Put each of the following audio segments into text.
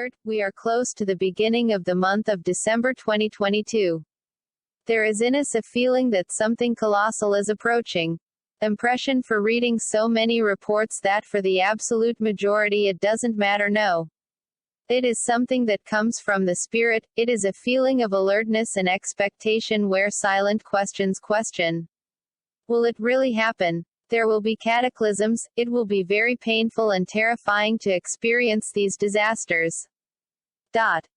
alert, we are close to the beginning of the month of December 2022. There is in us a feeling that something colossal is approaching. Impression for reading so many reports that for the absolute majority it doesn't matter. No. It is something that comes from the spirit, it is a feeling of alertness and expectation where silent questions question. Will it really happen? There will be cataclysms, it will be very painful and terrifying to experience these disasters.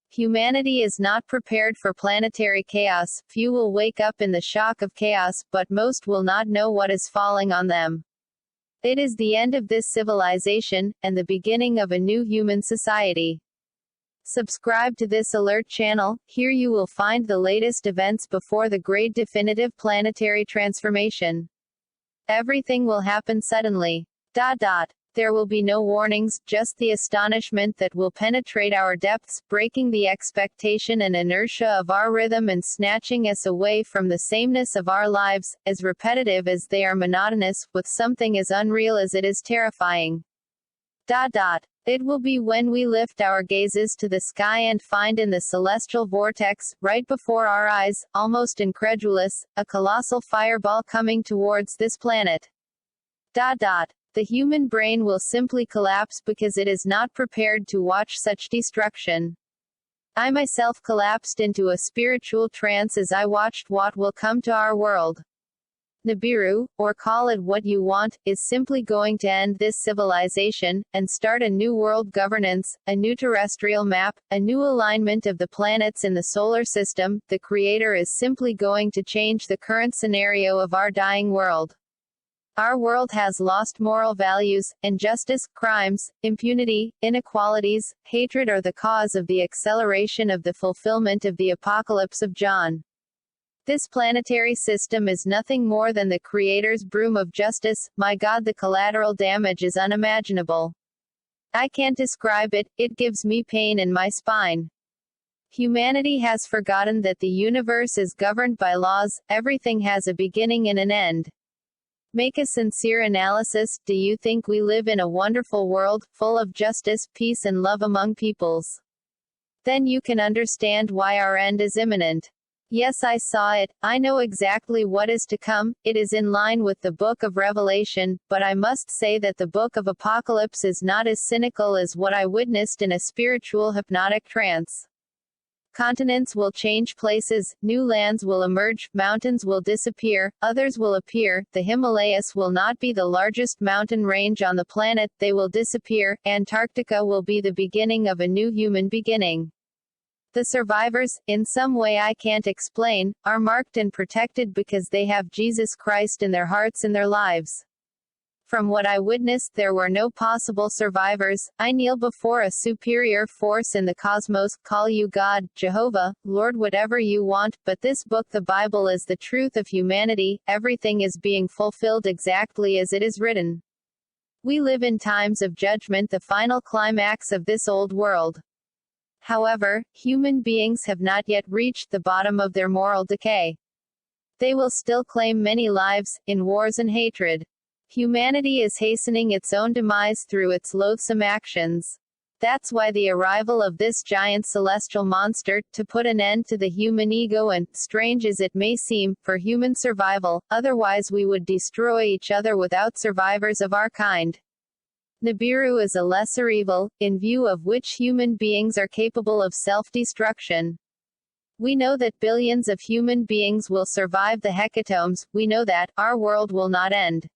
Humanity is not prepared for planetary chaos, few will wake up in the shock of chaos, but most will not know what is falling on them. It is the end of this civilization, and the beginning of a new human society. Subscribe to this alert channel, here you will find the latest events before the great definitive planetary transformation. Everything will happen suddenly. There will be no warnings, just the astonishment that will penetrate our depths, breaking the expectation and inertia of our rhythm and snatching us away from the sameness of our lives, as repetitive as they are monotonous, with something as unreal as it is terrifying. It will be when we lift our gazes to the sky and find in the celestial vortex, right before our eyes, almost incredulous, a colossal fireball coming towards this planet. The human brain will simply collapse because it is not prepared to watch such destruction. I myself collapsed into a spiritual trance as I watched what will come to our world. Nibiru, or call it what you want, is simply going to end this civilization, and start a new world governance, a new terrestrial map, a new alignment of the planets in the solar system. The Creator is simply going to change the current scenario of our dying world. Our world has lost moral values, injustice, crimes, impunity, inequalities, hatred are the cause of the acceleration of the fulfillment of the apocalypse of John. This planetary system is nothing more than the Creator's broom of justice. My God, the collateral damage is unimaginable. I can't describe it, it gives me pain in my spine. Humanity has forgotten that the universe is governed by laws, everything has a beginning and an end. Make a sincere analysis. Do you think we live in a wonderful world, full of justice, peace and love among peoples? Then you can understand why our end is imminent. Yes, I saw it, I know exactly what is to come, it is in line with the Book of Revelation, but I must say that the Book of Apocalypse is not as cynical as what I witnessed in a spiritual hypnotic trance. Continents will change places, new lands will emerge, mountains will disappear, others will appear, the Himalayas will not be the largest mountain range on the planet, they will disappear, Antarctica will be the beginning of a new human beginning. The survivors, in some way I can't explain, are marked and protected because they have Jesus Christ in their hearts and their lives. From what I witnessed, there were no possible survivors. I kneel before a superior force in the cosmos, call you God, Jehovah, Lord, whatever you want, but this book, the Bible, is the truth of humanity. Everything is being fulfilled exactly as it is written. We live in times of judgment, the final climax of this old world. However, human beings have not yet reached the bottom of their moral decay. They will still claim many lives, in wars and hatred. Humanity is hastening its own demise through its loathsome actions. That's why the arrival of this giant celestial monster, to put an end to the human ego and, strange as it may seem, for human survival, otherwise we would destroy each other without survivors of our kind. Nibiru is a lesser evil, in view of which human beings are capable of self-destruction. We know that billions of human beings will survive the hecatombs, we know that, our world will not end.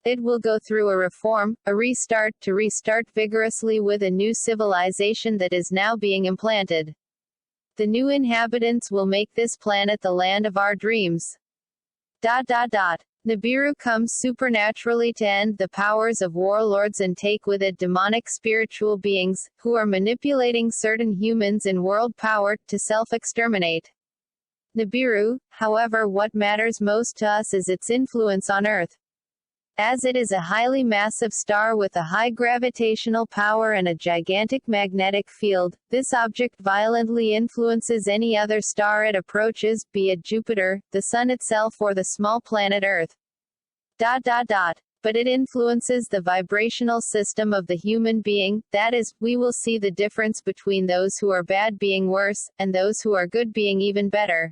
It will go through a reform, a restart, to restart vigorously with a new civilization that is now being implanted. The new inhabitants will make this planet the land of our dreams. Nibiru comes supernaturally to end the powers of warlords and take with it demonic spiritual beings, who are manipulating certain humans in world power, to self-exterminate. Nibiru, however, what matters most to us is its influence on Earth. As it is a highly massive star with a high gravitational power and a gigantic magnetic field, this object violently influences any other star it approaches, be it Jupiter, the Sun itself or the small planet Earth. but it influences the vibrational system of the human being. That is, we will see the difference between those who are bad being worse, and those who are good being even better.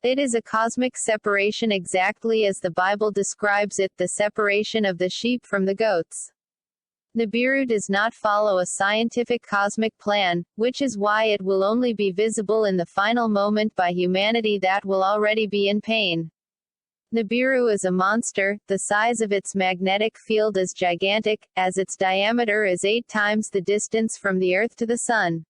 It is a cosmic separation exactly as the Bible describes it, the separation of the sheep from the goats. Nibiru does not follow a scientific cosmic plan, which is why it will only be visible in the final moment by humanity that will already be in pain. Nibiru is a monster. The size of its magnetic field is gigantic, as its diameter is 8 times the distance from the Earth to the Sun.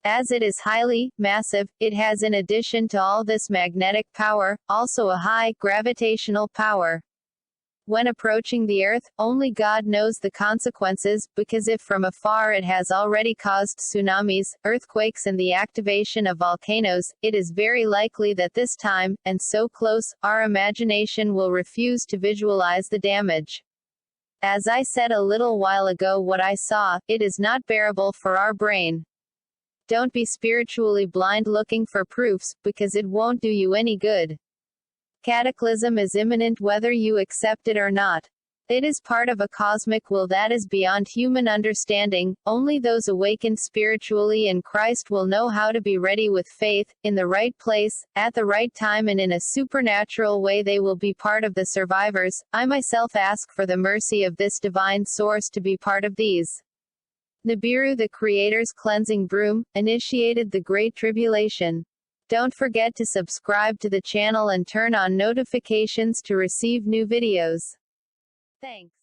As it is highly massive, it has, in addition to all this magnetic power, also a high gravitational power. When approaching the Earth, only God knows the consequences, because if from afar it has already caused tsunamis, earthquakes and the activation of volcanoes, it is very likely that this time, and so close, our imagination will refuse to visualize the damage. As I said a little while ago, what I saw, it is not bearable for our brain. Don't be spiritually blind looking for proofs, because it won't do you any good. Cataclysm is imminent whether you accept it or not. It is part of a cosmic will that is beyond human understanding. Only those awakened spiritually in Christ will know how to be ready with faith, in the right place, at the right time, and in a supernatural way they will be part of the survivors. I myself ask for the mercy of this divine source to be part of these. Nibiru, the Creator's cleansing broom, initiated the Great Tribulation. Don't forget to subscribe to the channel and turn on notifications to receive new videos. Thanks.